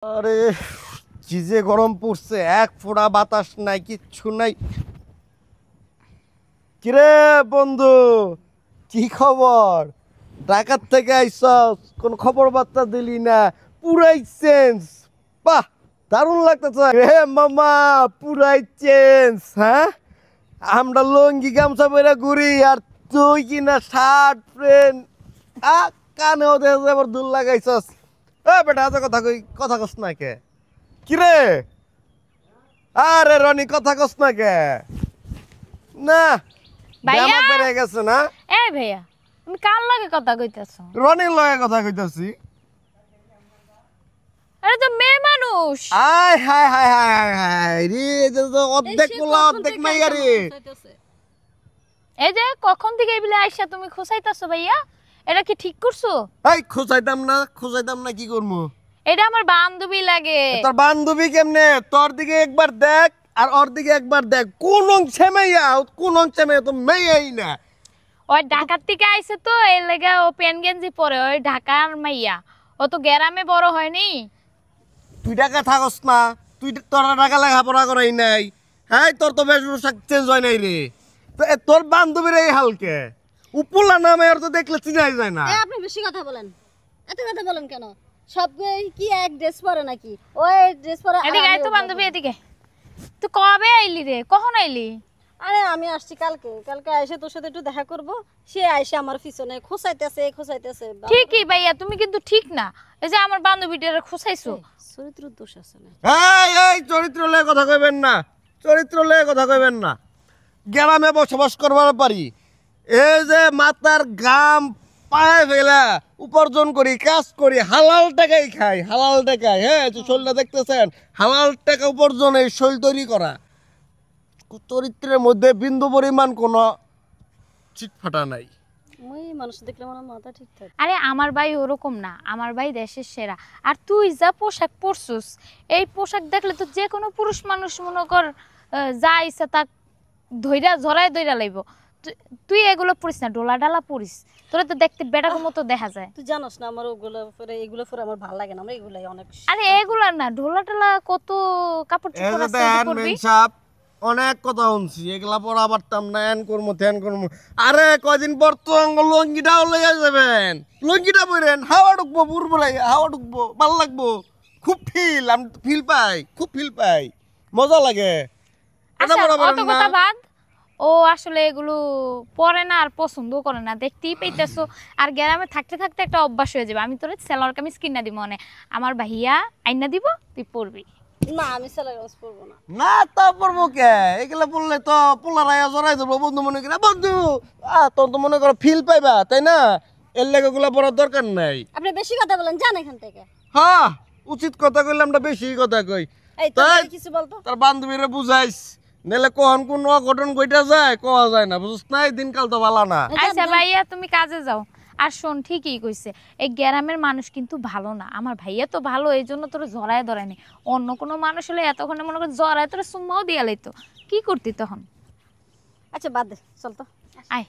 আরে কি যে গরম পড়ছে, এক ফোঁটা বাতাস নাই, কিচ্ছু নাই। কিরে বন্ধু, কি খবর? ঢাকার থেকে আইসস, কোন খবর বার্তা দিলি না, পুরাই চেঞ্জ। বাহ, দারুণ লাগতেছে রে মামা, পুরাই চেঞ্জ। হ্যাঁ, আমরা লঙ্গি গামছা পরে ঘুরি আর তুই কিনা শার্ট প্যান্ট, কানেও দেখে আবার দুল লাগাইছস। বেটা এত কথা কস না কে? কিরে আরে রনি, কথা কস না কে? না ভাইয়া বেড়ে গেছে না? এ ভাইয়া, তুমি কার লগে কথা কইতাছো? রনির লগে কথা কইতাছি। আরে তো মেয়ে মানুষ। আয় হায় হায় হায় হায় হায় রে, এটা তো অর্ধেক পোলা অর্ধেক মাইয়া রে। এই যে কখন থেকে এই বিলে আইসা তুমি খোসাইতাছো ভাইয়া, এটা কি ঠিক করছো? এই খুঁজাইতাম না কি করবো? এটা আমার বান্ধবী লাগে। তোর বান্ধবী কেমনে? তোর দিকে একবার দেখ আর ওর দিকে একবার দেখ, কোন অংশে মাইয়া তো মেয়েই না। ওই ঢাকার থেকে আইছে তো এই লেগা ও প্যান গেঞ্জি পরে, ওই ঢাকার মাইয়া। ও তো গ্রামে বড় হয়নি। তুই ঢাকা থাকস না, তুই তোর ঢাকা লেখাপড়া করাই নাই। হ্যাঁ, তোর তো বেশ পোশাক চেঞ্জ হয় নাই রে। তোর বান্ধবীর এই হালকে উপলা নামে আর তো দেখলে চিনাই যায় না। আপনি বেশি কথা বলেন, এত কথা বলেন কেন? সব কি এক ড্রেস পরে নাকি? ওই ড্রেস পরে এদিকে আয় তো বান্ধবী, এদিকে। তুই কবে আইলি রে, কখন আইলি? আরে আমি আসছি কালকে এসে তোর সাথে একটু দেখা করব। সে আইসে আমার পিছনে খোঁচাইতেছে। ঠিকই ভাইয়া, তুমি কিন্তু ঠিক না। এই যে আমার বান্ধবীটার খোঁচাইছো। চরিত্র দোষ আছে না? এই চরিত্র লয়ে কথা কইবেন না। গ্রামে বসবাস করবার পারি, এই যে মাথার ঘাম পায়ে ফেলা উপার্জন করি, কাজ করি, হালাল টাকাই খাই, হালাল টাকায়। হ্যাঁ, শরীরটা দেখতেছেন, হালাল টাকা উপার্জন, এই শরীর তৈরি করা। চরিত্রের মধ্যে বিন্দু পরিমাণ কোনো চিটফাটা নাই। ওই মানুষ দেখলে আমার মাথা ঠিক থাকে। আরে আমার ভাই ওরকম না, আমার ভাই দেশের সেরা। আর তুই যা পোশাক পরছিস, এই পোশাক দেখলে তো যে কোনো পুরুষ মানুষ মনে কর যা ইচ্ছা তা ধইরা লাইব। তুই এগুলো পরিস না, ডোলা ডালা পরিস, তোরা তো দেখতে বেটার মতো দেখা যায়। তুই জানোস না আমার এগুলো পরে আমার ভালো লাগে না, আমার এগুলাই অনেক। আরে এগুলা না, ডোলা ডালা কত কাপড় চোপড় আছে পরবি। অনেক কথা শুনছি, এগুলা পড়া পারতাম না, এন করবো ধ্যান করবো। আরে কয়দিন পর তো লঙ্গিটাও লইয়া যাবেন, লঙ্গিটা পরেন, হাওয়া ঢুকবো, হাওয়া ঢুকবো, ভালো লাগবো। খুব আমি ফিল পাই, মজা লাগে। আচ্ছা, অত কথা বাদ। ও আসলে এগুলো পরে না আর পছন্দ করে না, দেখতেই পাইতেছো। আর গ্রামে থাকতে থাকতে একটা অভ্যাস হয়ে যাবে। আমি তোর সেলোয়ার কামিজ কিনা দিব, মানে আমার ভাইয়া আইনা দিব, তুই পরবি। না, আমি সেলোয়ার কামিজ পরবো না। না তা পরবো কে? এগুলা বললে তো পোলারাইয়া জড়াই দেবো, বন্ধু মনে করি বন্ধু। তোর তো মনে করো ফিল পাইবা, তাই না? এর লেগে গুলা পড়ার দরকার নাই। আপনি বেশি কথা বলেন, যান এখান থেকে। হ্যাঁ, উচিত কথা কইলে আমরা বেশি কথা কই। এই তুই কিছু বলতো। তার বান্ধবীরে বুঝাইস, নেলে কখন কোন অঘটন ঘটা যায় কওয়া যায় না, বুঝছ না? দিনকাল তো ভালো না। আচ্ছা ভাইয়া, তুমি কাজে যাও। আর শোন, ঠিকই কইছে, এই গ্রামের মানুষ কিন্তু ভালো না। আমার ভাইয়া তো ভালো, এই জন্য তোর জড়ায় ধরায়নি। অন্য কোনো মানুষ হলে এতক্ষণে মনে করে জড়ায় তোর সুম্মাও দিয়া লাইতো, কি করতি তখন? আচ্ছা বাদ দে, চল তো। আয়।